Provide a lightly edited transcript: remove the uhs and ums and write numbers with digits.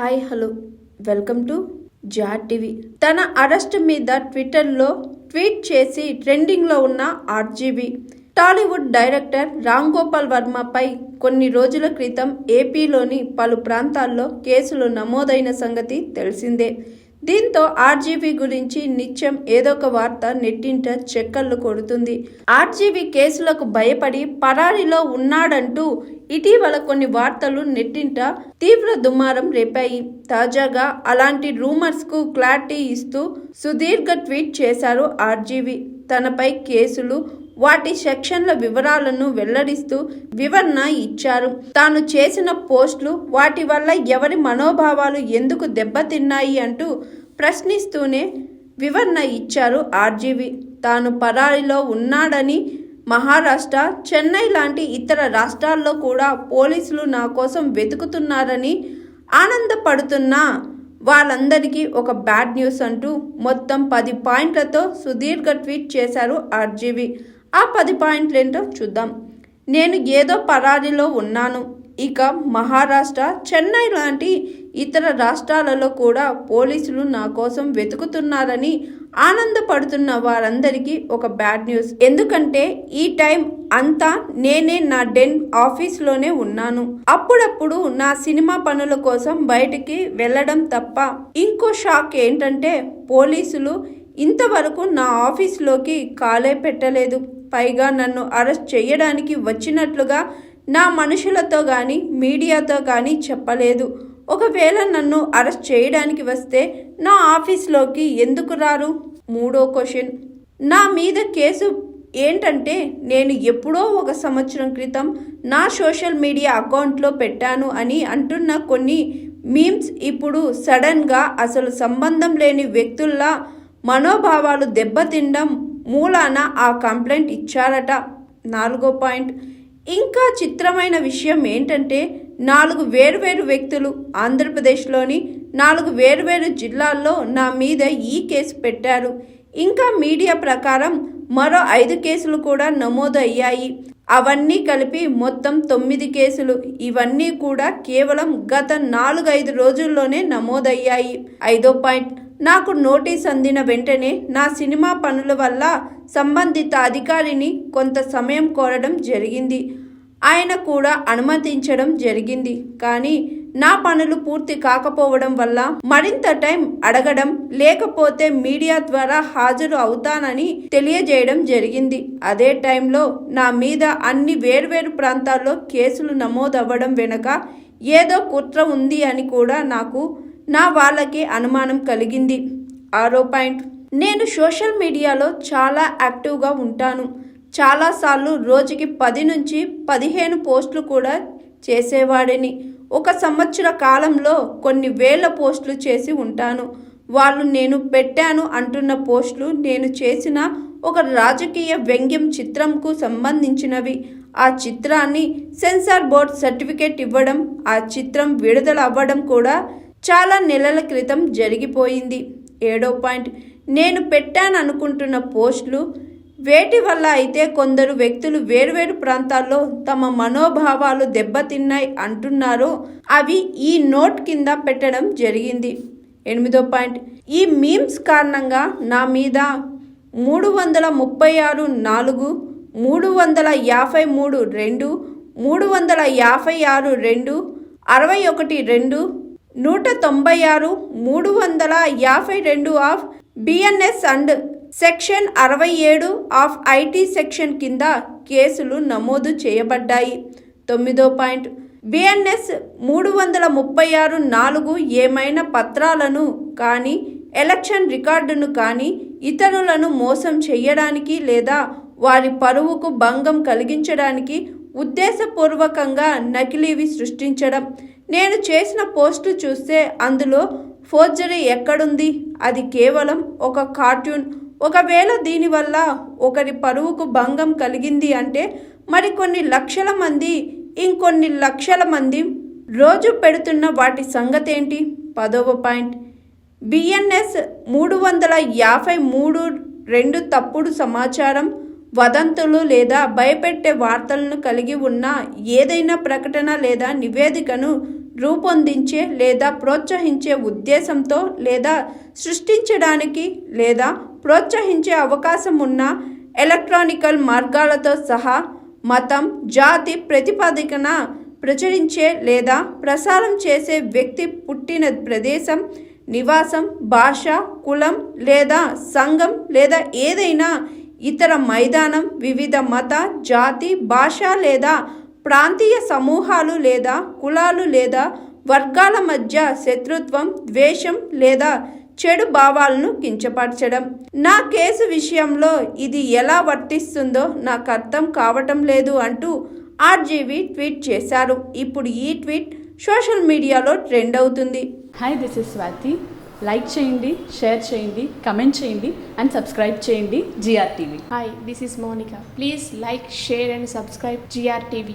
Hi hello welcome to జాట్ TV. తన arrest మీద ట్విట్టర్లో ట్వీట్ చేసి ట్రెండింగ్లో ఉన్న RGV. Tollywood director Ram Gopal వర్మపై కొన్ని రోజుల క్రితం ఏపీలోని పలు ప్రాంతాల్లో కేసులు నమోదైన సంగతి తెలిసిందే. దీంతో ఆర్జీవీ గురించి నిత్యం ఏదో ఒక వార్త నెట్టింట చెక్కర్లు కొడుతుంది. ఆర్జీవీ కేసులకు భయపడి పరారీలో ఉన్నాడంటూ ఇటీవల కొన్ని వార్తలు నెట్టింట తీవ్ర దుమారం రేపాయి. తాజాగా అలాంటి రూమర్స్కు క్లారిటీ ఇస్తూ సుదీర్ఘ ట్వీట్ చేశారు ఆర్జీవీ. తనపై కేసులు, వాటి సెక్షన్ల వివరాలను వెల్లడిస్తూ వివరణ ఇచ్చారు. తాను చేసిన పోస్టులు, వాటి వల్ల ఎవరి మనోభావాలు ఎందుకు దెబ్బతిన్నాయి అంటూ ప్రశ్నిస్తూనే వివరణ ఇచ్చారు ఆర్జీవీ. తాను పరారీలో ఉన్నాడని, మహారాష్ట్ర, చెన్నై లాంటి ఇతర రాష్ట్రాల్లో కూడా పోలీసులు నా కోసం వెతుకుతున్నారని ఆనందపడుతున్న వాళ్ళందరికీ ఒక బ్యాడ్ న్యూస్ అంటూ మొత్తం 10 పాయింట్లతో సుదీర్ఘ ట్వీట్ చేశారు ఆర్జీవీ. ఆ 10 పాయింట్లేంటో చూద్దాం. నేను ఏదో పరారీలో ఉన్నాను. ఇక మహారాష్ట్ర, చెన్నై లాంటి ఇతర రాష్ట్రాలలో కూడా పోలీసులు నా కోసం వెతుకుతున్నారని ఆనందపడుతున్న వారందరికీ ఒక బ్యాడ్ న్యూస్. ఎందుకంటే ఈ టైం అంతా నేనే నా డెన్ ఆఫీస్లోనే ఉన్నాను. అప్పుడప్పుడు నా సినిమా పనుల కోసం బయటికి వెళ్ళడం తప్ప. ఇంకో షాక్ ఏంటంటే పోలీసులు ఇంతవరకు నా ఆఫీస్లోకి కాలే పెట్టలేదు. పైగా నన్ను అరెస్ట్ చేయడానికి వచ్చినట్లుగా నా మనుషులతో కానీ మీడియాతో కానీ చెప్పలేదు. ఒకవేళ నన్ను అరెస్ట్ చేయడానికి వస్తే నా ఆఫీస్లోకి ఎందుకు రారు? మూడో క్వశ్చన్, నా మీద కేసు ఏంటంటే నేను ఎప్పుడో 1 సంవత్సరం క్రితం నా సోషల్ మీడియా అకౌంట్లో పెట్టాను అని అంటున్న కొన్ని మీమ్స్ ఇప్పుడు సడన్గా అసలు సంబంధం లేని వ్యక్తుల్లా మనోభావాలు దెబ్బతినడం మూలాన ఆ కంప్లైంట్ ఇచ్చారట. 4వ పాయింట్, ఇంకా చిత్రమైన విషయం ఏంటంటే 4 వేర్వేరు వ్యక్తులు ఆంధ్రప్రదేశ్లోని 4 వేర్వేరు జిల్లాల్లో నా మీద ఈ కేసు పెట్టారు. ఇంకా మీడియా ప్రకారం మరో 5 కేసులు కూడా నమోదు అయ్యాయి. అవన్నీ కలిపి మొత్తం 9 కేసులు. ఇవన్నీ కూడా కేవలం గత 4-5 రోజుల్లోనే నమోదయ్యాయి. 5వ పాయింట్, నాకు నోటీస్ అందిన వెంటనే నా సినిమా పనుల వల్ల సంబంధిత అధికారిని కొంత సమయం కోరడం జరిగింది. ఆయన కూడా అనుమతించడం జరిగింది. కానీ నా పనులు పూర్తి కాకపోవడం వల్ల మరింత టైం అడగడం, లేకపోతే మీడియా ద్వారా హాజరు అవుతానని తెలియజేయడం జరిగింది. అదే టైంలో నా మీద అన్ని వేర్వేరు ప్రాంతాల్లో కేసులు నమోదవ్వడం వెనుక ఏదో కుట్ర ఉంది అని కూడా నా వాళ్ళకి అనుమానం కలిగింది. 6వ పాయింట్, నేను సోషల్ మీడియాలో చాలా యాక్టివ్గా ఉంటాను. చాలాసార్లు రోజుకి 10 నుంచి 15 పోస్టులు కూడా చేసేవాడిని. 1 సంవత్సర కాలంలో కొన్ని వేల పోస్టులు చేసి ఉంటాను. వాళ్ళు నేను పెట్టాను అంటున్న పోస్టులు నేను చేసిన ఒక రాజకీయ వ్యంగ్యం చిత్రంకు సంబంధించినవి. ఆ చిత్రాన్ని సెన్సార్ బోర్డ్ సర్టిఫికేట్ ఇవ్వడం, ఆ చిత్రం విడుదల అవ్వడం కూడా చాలా నెలల క్రితం జరిగిపోయింది. 7వ పాయింట్, నేను పెట్టాను అనుకుంటున్న పోస్టులు వేటి వల్ల అయితే కొందరు వ్యక్తులు వేర్వేరు ప్రాంతాల్లో తమ మనోభావాలు దెబ్బతిన్నాయి అంటున్నారో అవి ఈ నోట్ కింద పెట్టడం జరిగింది. 8వ పాయింట్, ఈ మీమ్స్ కారణంగా నా మీద 336(4), 353(2), 356(2), 61(2), 196, 352 of BNS and section 67 of IT section కింద కేసులు నమోదు చేయబడ్డాయి. 9వ పాయింట్, బిఎన్ఎస్ 336(4) ఏమైనా పత్రాలను కానీ, ఎలక్షన్ రికార్డును కానీ ఇతరులను మోసం చేయడానికి లేదా వారి పరువుకు భంగం కలిగించడానికి ఉద్దేశపూర్వకంగా నకిలీవి సృష్టించడం. నేను చేసిన పోస్టు చూస్తే అందులో ఫోర్జరీ ఎక్కడుంది? అది కేవలం ఒక కార్టూన్. ఒకవేళ దీనివల్ల ఒకరి పరువుకు భంగం కలిగింది అంటే మరికొన్ని లక్షల మంది, ఇంకొన్ని లక్షల మంది రోజు పెడుతున్న వాటి సంగతేంటి? 10వ పాయింట్, బిఎన్ఎస్ 353(2) తప్పుడు సమాచారం, వదంతులు లేదా భయపెట్టే వార్తలను కలిగి ఉన్న ఏదైనా ప్రకటన లేదా నివేదికను రూపొందించే లేదా ప్రోత్సహించే ఉద్దేశంతో లేదా సృష్టించడానికి లేదా ప్రోత్సహించే అవకాశం ఉన్న ఎలక్ట్రానికల్ మార్గాలతో సహా మతం, జాతి ప్రతిపాదికన ప్రచురించే లేదా ప్రసారం చేసే వ్యక్తి పుట్టిన ప్రదేశం, నివాసం, భాష, కులం లేదా సంఘం లేదా ఏదైనా ఇతర మైదానం, వివిధ మత, జాతి, భాష లేదా ప్రాంతీయ సమూహాలు లేదా కులాలు లేదా వర్గాల మధ్య శత్రుత్వం, ద్వేషం లేదా చెడు భావాలను కించపరచడం. నా కేసు విషయంలో ఇది ఎలా వర్తిస్తుందో నాకు అర్థం కావటం లేదు అంటూ ఆర్జీవి ట్వీట్ చేశారు. ఇప్పుడు ఈ ట్వీట్ సోషల్ మీడియాలో ట్రెండ్ అవుతుంది. Hi, this is Swathi. Like చేయండి, షేర్ చేయండి, కమెంట్ చేయండి అండ్ సబ్స్క్రైబ్ చేయండి GR TV. Hi, this is Monica. Please like, share and subscribe GR TV.